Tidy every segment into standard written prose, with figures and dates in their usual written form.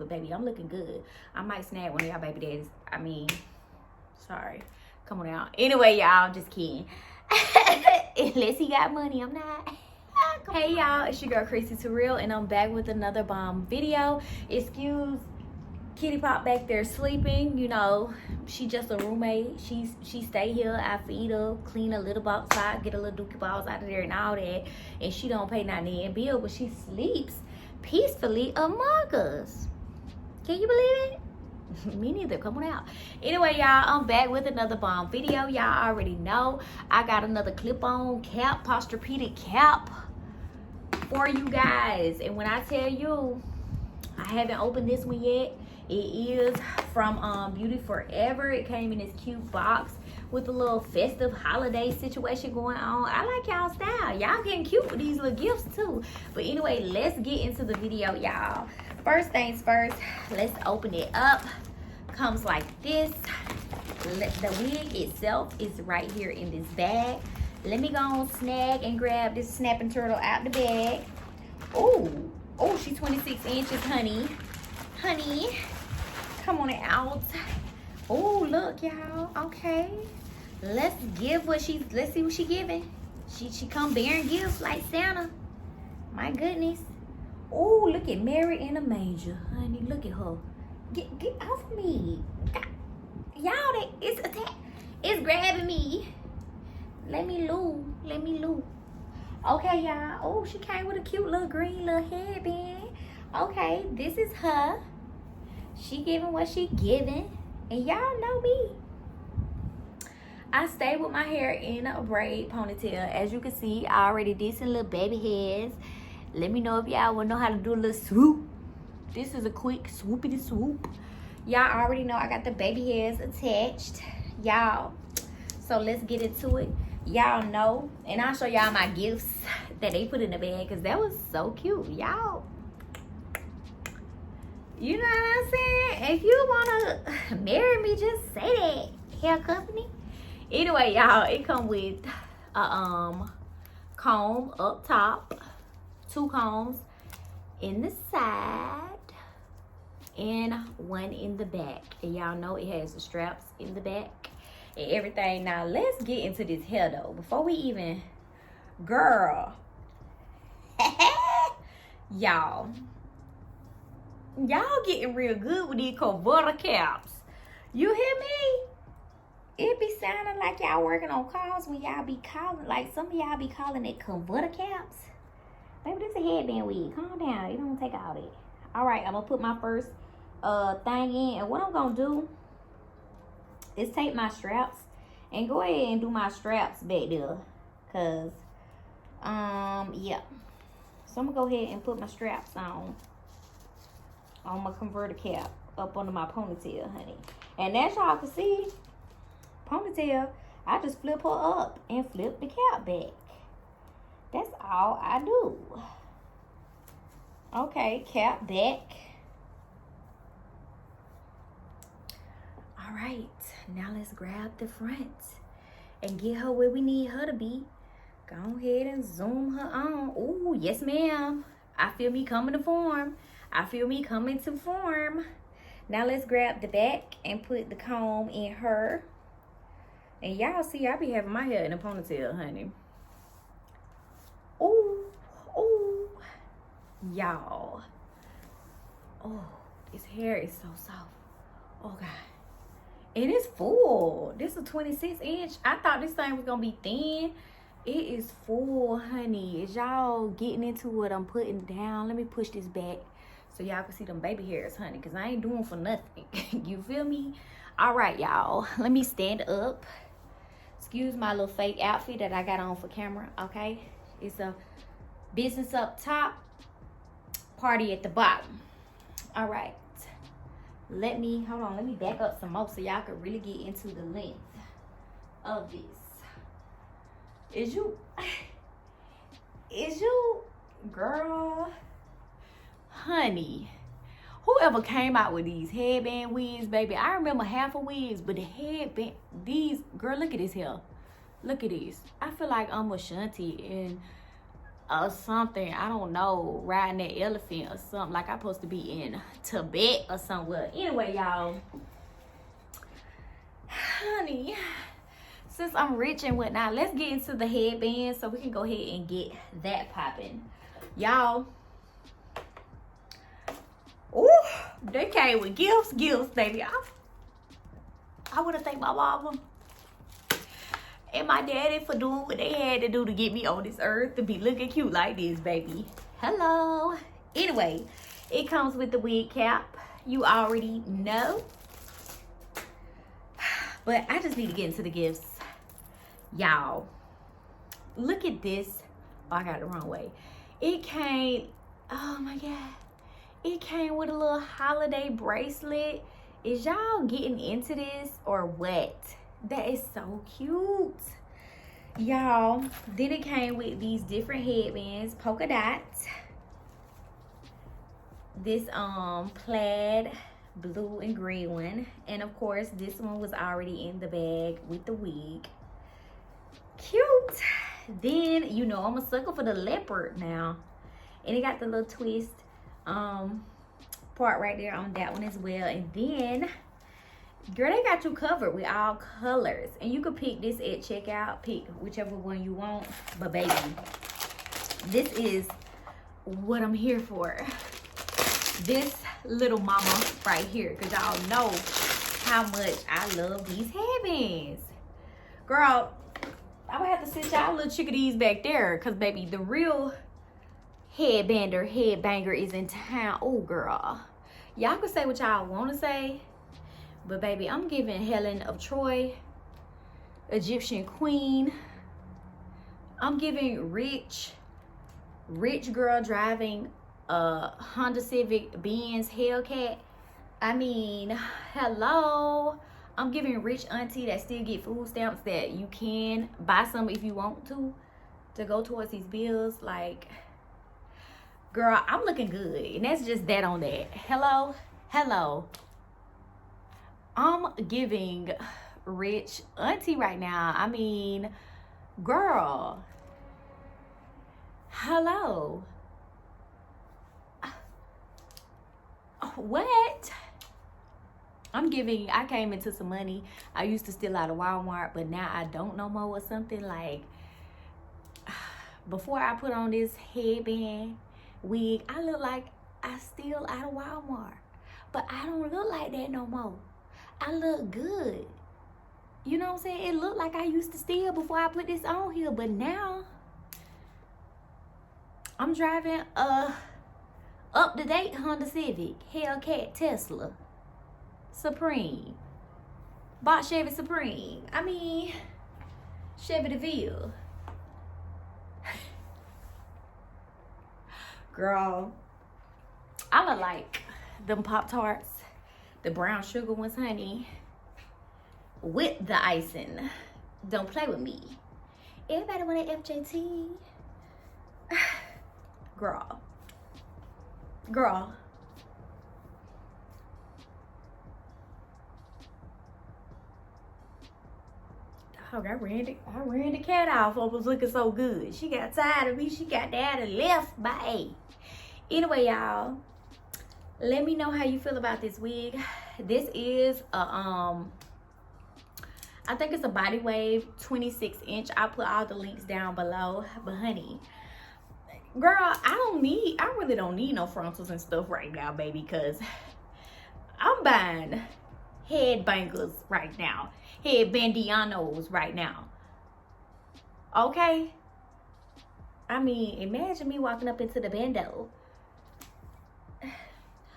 but baby, I'm looking good. I might snag one of y'all baby daddies. I mean, sorry. Come on out. Anyway, y'all, just kidding. Unless he got money, I'm not. Hey y'all, it's your girl Crazy Surreal, and I'm back with another bomb video. Excuse Kitty Pop back there sleeping. You know, she just a roommate. She stay here. I feed her, clean her little box out, get a little dookie balls out of there and all that. And she don't pay nothing in bill, but she sleeps peacefully among us. Can you believe it? Me neither. Come on out. Anyway, y'all, I'm back with another bomb video. Y'all already know I got another clip-on cap, posturepedic cap for you guys. And when I tell you, I haven't opened this one yet. It is from Beauty Forever. It came in this cute box with a little festive holiday situation going on. I like y'all style. Y'all getting cute with these little gifts too. But anyway, let's get into the video, y'all. First things first, let's open it up. Comes like this. The wig itself is right here in this bag. Let me go on snag and grab this snapping turtle out the bag. Oh, she's 26 inches, honey. Honey, come on out. Oh, look, y'all. Okay. Let's see what she giving. She come bearing gifts like Santa. My goodness. Oh, look at Mary in a manger, honey. Look at her. Get off me. Y'all, it's grabbing me. Let me loose. Okay, y'all. Oh, she came with a cute little green little headband. Okay, this is her. She giving what she giving. And y'all know me. I stay with my hair in a braid ponytail. As you can see, I already did some little baby hairs. Let me know if y'all want to know how to do a little swoop. This is a quick swoopity swoop. Y'all already know I got the baby hairs attached. Y'all, so let's get into it. Y'all know, and I'll show y'all my gifts that they put in the bag, because that was so cute. Y'all, you know what I'm saying? If you want to marry me, just say that. Hair company. Anyway, y'all, it come with a comb up top, 2 combs in the side, and 1 in the back. And y'all know it has the straps in the back and everything. Now let's get into this hair though. Before we even, girl, y'all getting real good with these converter caps. You hear me? It be sounding like y'all working on cars when y'all be calling, like some of y'all be calling it converter caps. Baby, this is a headband wig. Calm down. It don't take all that. All right, I'm gonna put my first thing in, and what I'm gonna do is take my straps and go ahead and do my straps back there, cause yeah. So I'm gonna go ahead and put my straps on my converter cap up under my ponytail, honey. And as y'all can see, ponytail, I just flip her up and flip the cap back. That's all I do. Okay, cap back. All right, now let's grab the front and get her where we need her to be. Go ahead and zoom her on. Oh, yes, ma'am. I feel me coming to form. Now let's grab the back and put the comb in her. And y'all see, I be having my hair in a ponytail, honey. Oh, y'all. Oh, this hair is so soft. Oh, God. And it's full. This is a 26 inch. I thought this thing was going to be thin. It is full, honey. Is y'all getting into what I'm putting down? Let me push this back so y'all can see them baby hairs, honey, because I ain't doing for nothing. You feel me? All right, y'all. Let me stand up. Excuse my little fake outfit that I got on for camera, okay? It's a business up top, party at the bottom. All right. Let me back up some more so y'all can really get into the length of this. Is you, girl, honey, whoever came out with these headband wigs, baby, I remember half of wigs, but the headband, girl, look at this hair. Look at this. I feel like I'm Ashanti and or something. I don't know, riding that elephant or something. Like I'm supposed to be in Tibet or somewhere. Anyway, y'all, honey, since I'm rich and whatnot, let's get into the headband so we can go ahead and get that popping. Y'all, ooh, they came with gifts, baby. I want to thank my mama and my daddy for doing what they had to do to get me on this earth to be looking cute like this, baby. Hello. Anyway, it comes with the wig cap. You already know. But I just need to get into the gifts. Y'all, look at this. Oh, I got it the wrong way. It came, oh my God. It came with a little holiday bracelet. Is y'all getting into this or what? That is so cute. Y'all, then it came with these different headbands, polka dots. This plaid blue and green one. And of course, this one was already in the bag with the wig. Cute. Then, you know, I'm a sucker for the leopard now. And it got the little twist part right there on that one as well. And then, girl, they got you covered with all colors. And you can pick this at checkout. Pick whichever one you want. But baby, this is what I'm here for. This little mama right here. Because y'all know how much I love these headbands. Girl, I would have to sit y'all little chickadees back there. Because, baby, the real headbanger is in town. Oh, girl. Y'all can say what y'all want to say. But, baby, I'm giving Helen of Troy, Egyptian queen. I'm giving rich girl driving a Honda Civic Benz Hellcat. I mean, hello. I'm giving rich auntie that still get food stamps that you can buy some if you want to go towards these bills. Like, girl, I'm looking good. And that's just that on that. Hello. I'm giving rich auntie right now. I mean, girl. Hello. What? I came into some money. I used to steal out of Walmart, but now I don't no more or something. Like, before I put on this headband wig, I look like I steal out of Walmart. But I don't look like that no more. I look good. You know what I'm saying? It looked like I used to steal before I put this on here. But now, I'm driving a up-to-date Honda Civic, Hellcat, Tesla, Supreme. Bought Chevy Supreme. I mean, Chevy DeVille. Girl, I look like them Pop-Tarts, the brown sugar ones, honey, with the icing. Don't play with me. Everybody want an FJT? Girl. Dog, I ran the cat off. I was looking so good. She got tired of me. She got down and left. Bye. Anyway, y'all, let me know how you feel about this wig. This is a I think it's a Body Wave 26-inch. I'll put all the links down below. But honey, girl, I really don't need no frontals and stuff right now, baby, because I'm buying headbangers right now. Headbandianos right now. Okay? I mean, imagine me walking up into the bando.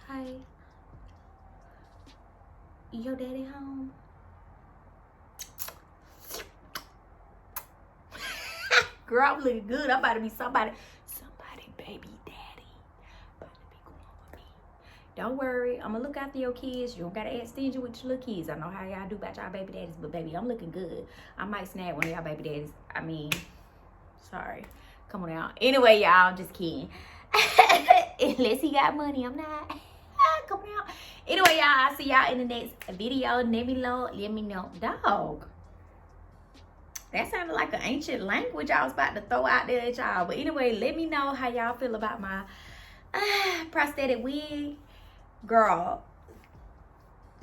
Hi. Your daddy home? Girl, I'm looking good. I'm about to be somebody baby daddy. About to be going with me. Don't worry. I'm going to look after your kids. You don't got to act stingy with your little kids. I know how y'all do about y'all baby daddies. But, baby, I'm looking good. I might snag one of y'all baby daddies. I mean, sorry. Come on out. Anyway, y'all, just kidding. Unless he got money, I'm not. Come on out. Anyway, y'all, I'll see y'all in the next video. Let me know. Dog. That sounded like an ancient language I was about to throw out there at y'all. But anyway, let me know how y'all feel about my prosthetic wig. Girl,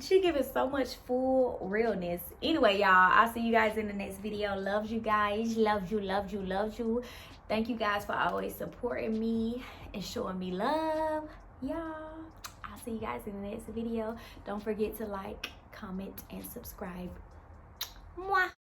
she giving so much full realness. Anyway, y'all, I'll see you guys in the next video. Loves you guys. Loves you, loves you, loves you. Thank you guys for always supporting me and showing me love. Y'all, I'll see you guys in the next video. Don't forget to like, comment, and subscribe. Mwah.